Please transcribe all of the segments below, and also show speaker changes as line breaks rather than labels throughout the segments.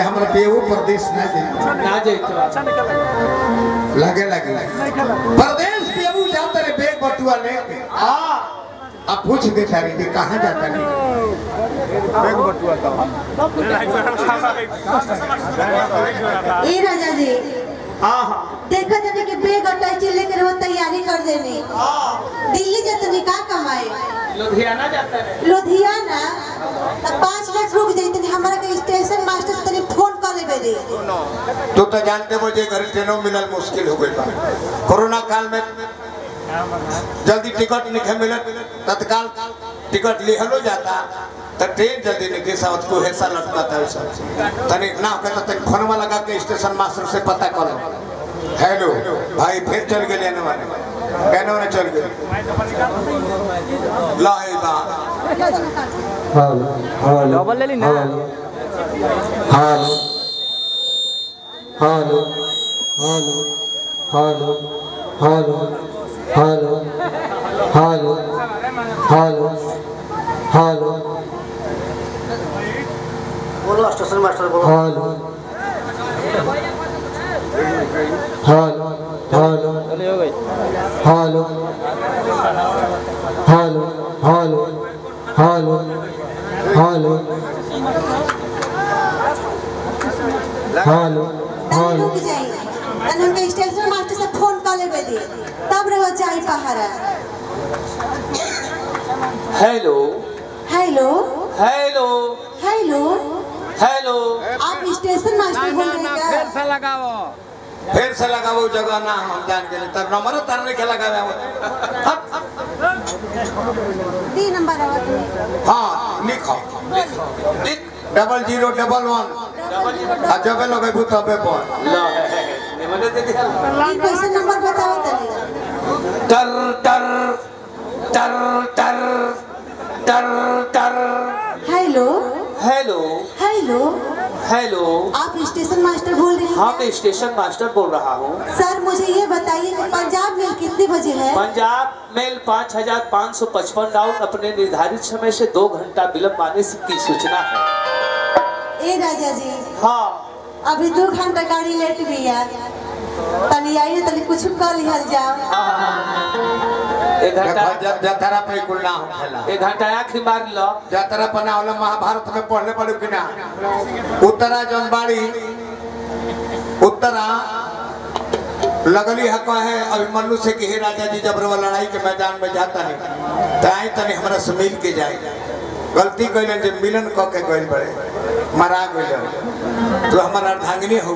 से हमरा पेऊ प्रदेश ना जाए लगे प्रदेश पेऊ जाता रे बेग बटुआ लेके अब पूछ दे थारी कि कहाँ जाता नहीं बेग बटुआ का
ए राजा जी देखा जाने के बेग और टाइची लेकर वो तैयारी कर देने दिल्ली जाते नहीं कहाँ कमाए
लुधियाना जाता है
लुधियाना तब 5 मिनट रुक जाते हमारा के स्टेशन मास्टर से तनी फोन कर ले दे
तो जानते हो जे घर ट्रेनों मिलल मुश्किल हो गई कोरोना काल में जल्दी टिकट नहीं मिलत तत्काल टिकट लिहलो जाता तो ट्रेन जल्दी नहीं सावत को ऐसा लटकाता है सब तने ना कहता तने फोनवा लगा के स्टेशन मास्टर से पता करो हेलो भाई फिर चल गए लेने वाले कहने वाले चल गए लाइबा हेलो डबल ले ली ना hello hello hello hello hello hello hello hello hello
बोलो स्टेशन मास्टर बोलो
hello hello hello hello hello hello hello hello hello
hello रुक जाइए तने हमके स्टेशन मास्टर से फोन कर ले दे तब रहो जाई पहाड़ा
hello
hello
hello
hello
hello
आप स्टेशन मास्टर बोल रहे हैं क्या
फिर से लगाओ जगह ना हम जान के तर नंबर तरने के लगावे
डी नंबर आवत
हां लिखो लिख 0011 जब लगे तबे पर
कैसे नंबर बताओ तनी
टर टर टर टर टर टर
हेलो
हेलो
हेलो
हेलो
आप स्टेशन मास्टर बोल रहे हैं
हाँ मैं स्टेशन मास्टर बोल रहा हूँ
सर मुझे ये बताइए कि पंजाब मेल कितने बजे है
पंजाब मेल 5555 राउंड अपने निर्धारित समय से 2 घंटा विलंब आने की सूचना है
ए राजा जी
हाँ
अभी 2 घंटा गाड़ी लेट भी है तनी आइए तनी कुछ कर लिहल जाओ
1 घंटा
जतरा पे कुल ना होखेला
1 घंटा आँख मार लो
जतरा बना वाला महाभारत में पढ़ने पड़ो कि ना उत्तरा जनबाड़ी उत्तरा लगली हक है अभिमन्यु से कि हे राजा जी जब लड़ाई के मैदान में जाता है ताई तनी हमरा से मिल के जाए गलती कैलन जे मिलन क के गइल बड़े मरा गइल तो हमारा अर्धांगिनी हो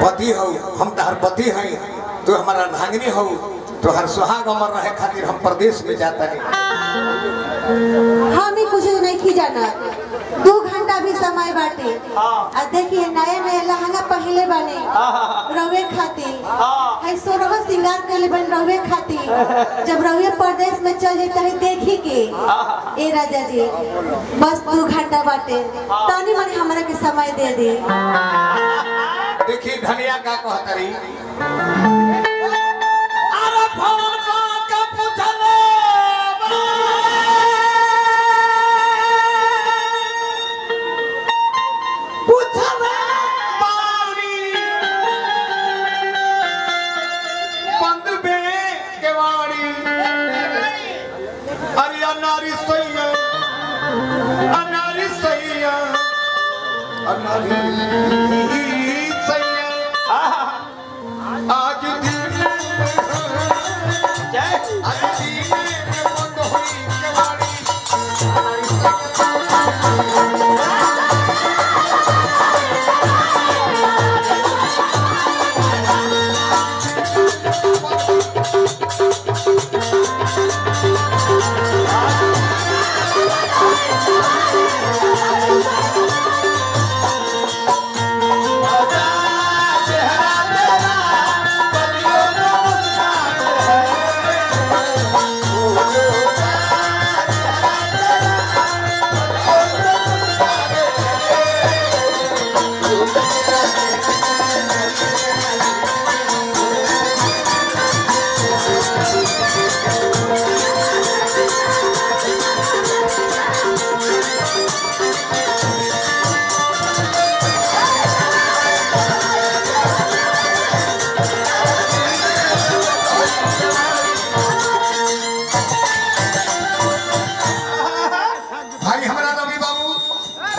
पति हो हम तहर पति हैं तो हमारा अर्धांगिनी हो तो हर सुहाग अमर रहे खातिर हम प्रदेश में जाता नहीं
हम ही कुछ नहीं की जाना 2 घंटा भी समय बाटे और देखिए नया नया लहंगा पहले बने रवे खाती है सोरह सिंगार के लिए बन रवे खाती जब रवे प्रदेश में चल जाता है देखी के ए राजा जी बस 2 घंटा बाटे तानी मनी हमारा के समय दे दे
देखिए धनिया का कहतरी आज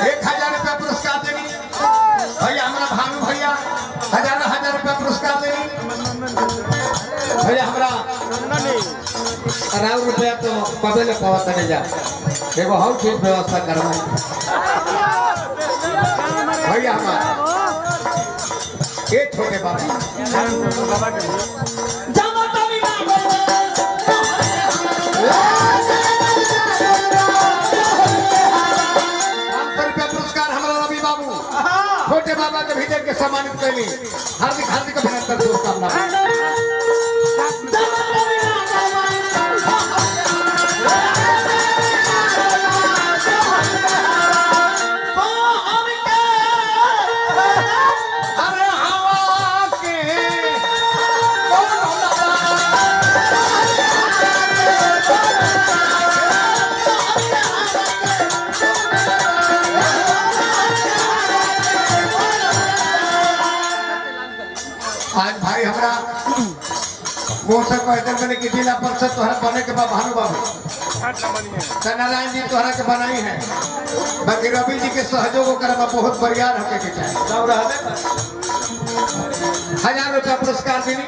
1000 रुपया पुरस्कार देनी भैया हमारा भानु भैया 1000 रुपया पुरस्कार देनी भैया हमारा 1000 रुपया तो पबेले पावत नहीं जा एगो हर चीज व्यवस्था करवाई भैया हमारा ये छोटे बाबा छोटे बाबा के भीतर के सम्मानित कैली हार्दिक हार्दिक अभिनंदन शुभकामना आज भाई हमारा मोर्चा कहते मैंने कि जिला परिषद तोहरा बने के बाद भानु बाबू नारायण जी तोहरा के बनाई है बाकी रवि जी के सहयोग कर बहुत बरियार होके के चाहिए 1000 रुपया पुरस्कार देनी